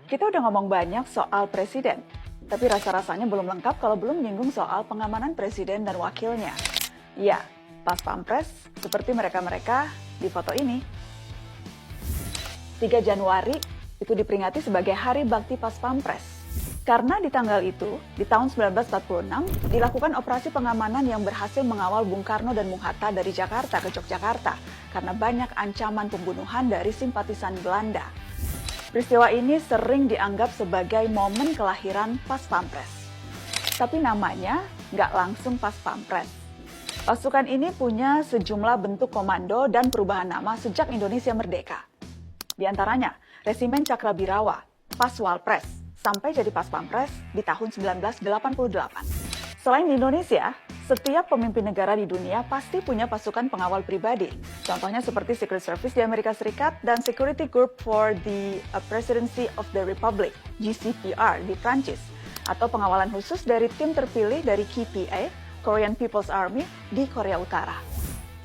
Kita udah ngomong banyak soal presiden, tapi rasa-rasanya belum lengkap kalau belum menyinggung soal pengamanan presiden dan wakilnya. Ya, pas pampres seperti mereka-mereka di foto ini. 3 Januari itu diperingati sebagai Hari Bakti Pas Pampres. Karena di tanggal itu, di tahun 1946, dilakukan operasi pengamanan yang berhasil mengawal Bung Karno dan Bung Hatta dari Jakarta ke Yogyakarta karena banyak ancaman pembunuhan dari simpatisan Belanda. Peristiwa ini sering dianggap sebagai momen kelahiran Pas Pampres. Tapi namanya nggak langsung Pas Pampres. Pasukan ini punya sejumlah bentuk komando dan perubahan nama sejak Indonesia merdeka. Di antaranya, Resimen Cakrabirawa, Paswalpres, sampai jadi Pas Pampres di tahun 1988. Selain di Indonesia, setiap pemimpin negara di dunia pasti punya pasukan pengawal pribadi. Contohnya seperti Secret Service di Amerika Serikat dan Security Group for the Presidency of the Republic, GCPR di Prancis, atau pengawalan khusus dari tim terpilih dari KPA, Korean People's Army di Korea Utara.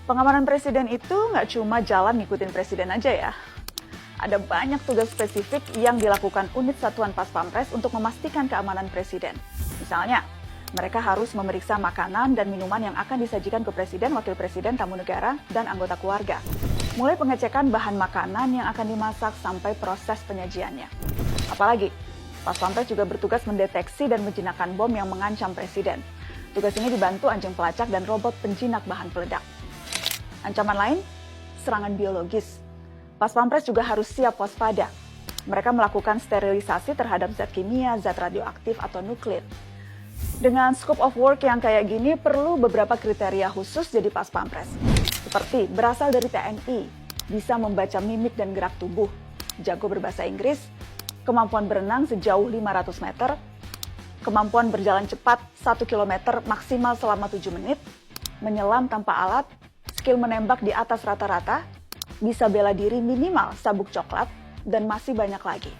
Pengamanan presiden itu nggak cuma jalan ngikutin presiden aja ya. Ada banyak tugas spesifik yang dilakukan unit satuan Pas Pampres untuk memastikan keamanan presiden. Misalnya, mereka harus memeriksa makanan dan minuman yang akan disajikan ke presiden, wakil presiden, tamu negara, dan anggota keluarga. Mulai pengecekan bahan makanan yang akan dimasak sampai proses penyajiannya. Apalagi, Pas Pampres juga bertugas mendeteksi dan menjinakkan bom yang mengancam presiden. Tugas ini dibantu anjing pelacak dan robot penjinak bahan peledak. Ancaman lain, serangan biologis. Pas Pampres juga harus siap waspada. Mereka melakukan sterilisasi terhadap zat kimia, zat radioaktif, atau nuklir. Dengan scope of work yang kayak gini, perlu beberapa kriteria khusus jadi Pas Pampres. Seperti berasal dari TNI, bisa membaca mimik dan gerak tubuh, jago berbahasa Inggris, kemampuan berenang sejauh 500 meter, kemampuan berjalan cepat 1 km maksimal selama 7 menit, menyelam tanpa alat, skill menembak di atas rata-rata, bisa bela diri minimal sabuk coklat, dan masih banyak lagi.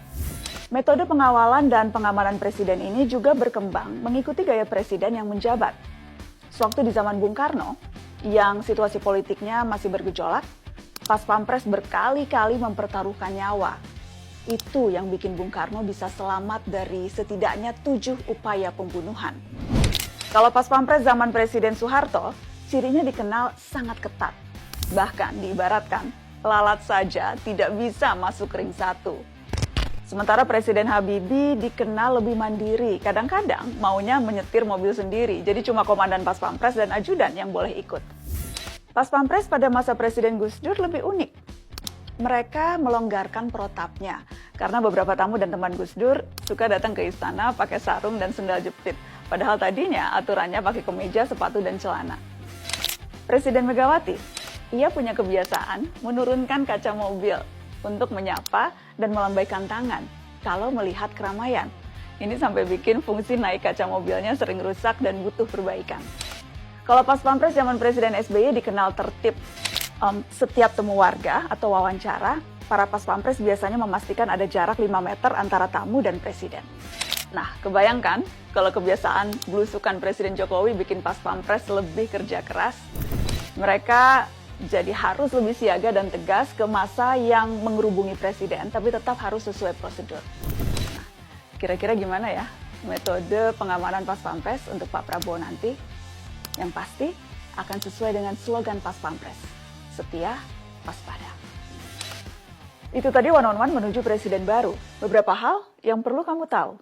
Metode pengawalan dan pengamanan presiden ini juga berkembang mengikuti gaya presiden yang menjabat. Sewaktu di zaman Bung Karno, yang situasi politiknya masih bergejolak, Pas Pampres berkali-kali mempertaruhkan nyawa. Itu yang bikin Bung Karno bisa selamat dari setidaknya 7 upaya pembunuhan. Kalau Pas Pampres zaman Presiden Soeharto, cirinya dikenal sangat ketat. Bahkan diibaratkan, lalat saja tidak bisa masuk ring 1. Sementara Presiden Habibie dikenal lebih mandiri, kadang-kadang maunya menyetir mobil sendiri, jadi cuma komandan Pas Pampres dan ajudan yang boleh ikut. Pas Pampres pada masa Presiden Gus Dur lebih unik. Mereka melonggarkan protapnya, karena beberapa tamu dan teman Gus Dur suka datang ke istana pakai sarung dan sendal jepit, padahal tadinya aturannya pakai kemeja, sepatu, dan celana. Presiden Megawati, ia punya kebiasaan menurunkan kaca mobil untuk menyapa dan melambaikan tangan kalau melihat keramaian. Ini sampai bikin fungsi naik kaca mobilnya sering rusak dan butuh perbaikan. Kalau Pas Pampres zaman Presiden SBY dikenal tertib. Setiap temu warga atau wawancara, para Pas Pampres biasanya memastikan ada jarak 5 meter antara tamu dan presiden. Nah, kebayangkan kalau kebiasaan belusukan Presiden Jokowi bikin Pas Pampres lebih kerja keras. Mereka jadi harus lebih siaga dan tegas ke masa yang mengerubungi presiden, tapi tetap harus sesuai prosedur. Nah, kira-kira gimana ya metode pengamanan Pas Pampres untuk Pak Prabowo nanti? Yang pasti akan sesuai dengan slogan Pas Pampres, setia, waspada. Itu tadi one on one menuju presiden baru. Beberapa hal yang perlu kamu tahu.